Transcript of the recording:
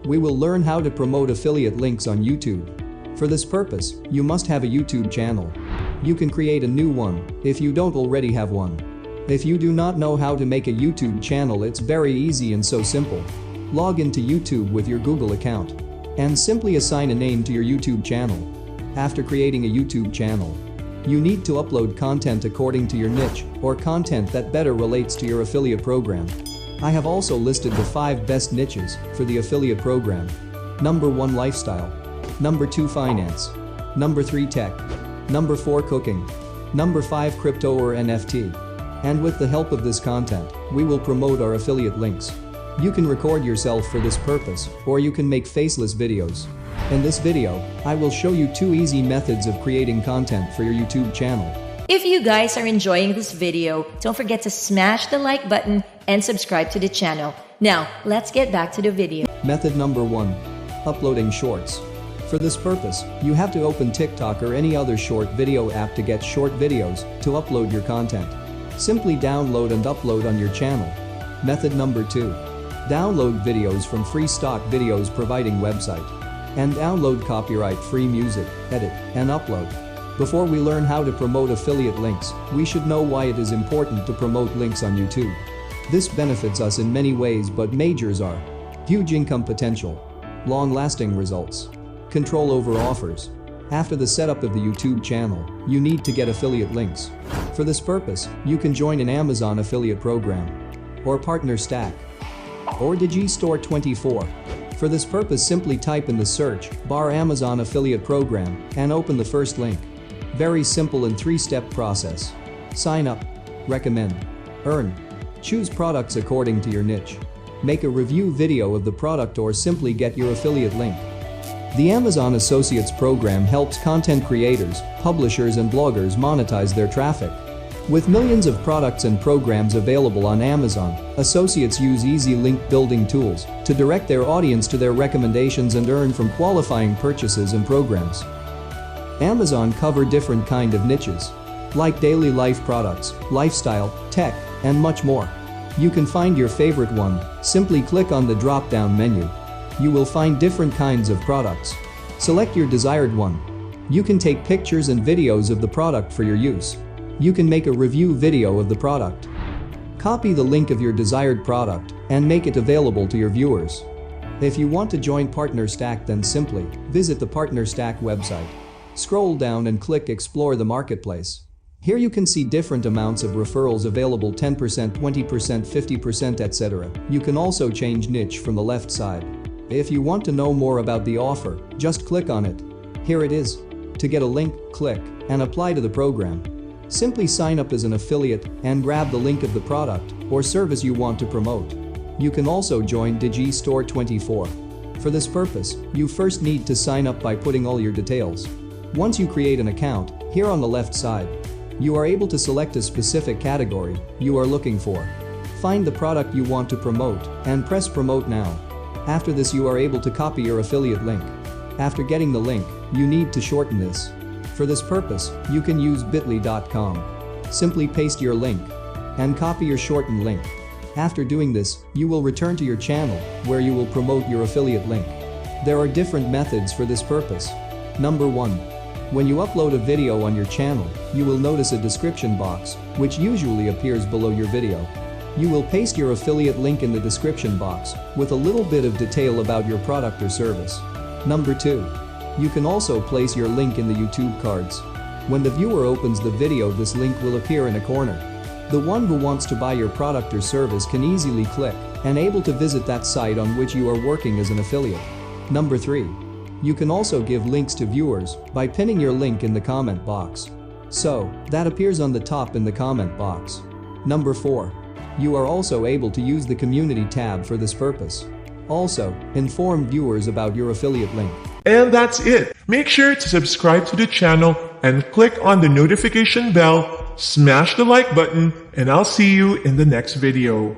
we will learn how to promote affiliate links on YouTube. For this purpose, you must have a YouTube channel. You can create a new one if you don't already have one. If you do not know how to make a YouTube channel, it's very easy and so simple. Log into YouTube with your Google account and simply assign a name to your YouTube channel. After creating a YouTube channel, you need to upload content according to your niche or content that better relates to your affiliate program. I have also listed the 5 best niches for the affiliate program. Number 1, lifestyle. Number 2, finance. Number 3, tech. Number 4, cooking. Number 5, crypto or NFT. And with the help of this content, we will promote our affiliate links. You can record yourself for this purpose, or you can make faceless videos. In this video, I will show you 2 easy methods of creating content for your YouTube channel. If you guys are enjoying this video, don't forget to smash the like button and subscribe to the channel. Now, let's get back to the video. Method number 1. Uploading shorts. For this purpose, you have to open TikTok or any other short video app to get short videos to upload your content. Simply download and upload on your channel. Method number 2. Download videos from free stock videos providing website. And download copyright-free music, edit, and upload. Before we learn how to promote affiliate links, we should know why it is important to promote links on YouTube. This benefits us in many ways, but majors are huge income potential, long-lasting results, control over offers. After the setup of the YouTube channel, you need to get affiliate links. For this purpose, you can join an Amazon affiliate program, or Partner Stack, or Digistore24. For this purpose, simply type in the search bar Amazon affiliate program and open the first link. Very simple and 3-step process. Sign up, recommend, earn, choose products according to your niche, make a review video of the product, or simply get your affiliate link. The Amazon Associates program helps content creators, publishers and bloggers monetize their traffic. With millions of products and programs available on Amazon, associates use easy link building tools to direct their audience to their recommendations and earn from qualifying purchases and programs. Amazon cover different kind of niches, like daily life products, lifestyle, tech, and much more. You can find your favorite one. Simply click on the drop-down menu. You will find different kinds of products. Select your desired one. You can take pictures and videos of the product for your use. You can make a review video of the product. Copy the link of your desired product and make it available to your viewers. If you want to join Partner Stack, then simply visit the Partner Stack website. Scroll down and click Explore the Marketplace. Here you can see different amounts of referrals available: 10%, 20%, 50%, etc. You can also change niche from the left side. If you want to know more about the offer, just click on it. Here it is. To get a link, click and apply to the program. Simply sign up as an affiliate and grab the link of the product or service you want to promote. You can also join Digistore24. For this purpose, you first need to sign up by putting all your details. Once you create an account, here on the left side, you are able to select a specific category you are looking for. Find the product you want to promote and press Promote Now. After this, you are able to copy your affiliate link. After getting the link, you need to shorten this. For this purpose, you can use bit.ly.com. Simply paste your link and copy your shortened link. After doing this, you will return to your channel where you will promote your affiliate link. There are different methods for this purpose. Number 1. When you upload a video on your channel, you will notice a description box, which usually appears below your video. You will paste your affiliate link in the description box with a little bit of detail about your product or service. Number 2. You can also place your link in the YouTube cards. When the viewer opens the video, this link will appear in a corner. The one who wants to buy your product or service can easily click and able to visit that site on which you are working as an affiliate. Number 3. You can also give links to viewers by pinning your link in the comment box. So, that appears on the top in the comment box. Number 4. You are also able to use the community tab for this purpose. Also, inform viewers about your affiliate link. And that's it. Make sure to subscribe to the channel and click on the notification bell, smash the like button, and I'll see you in the next video.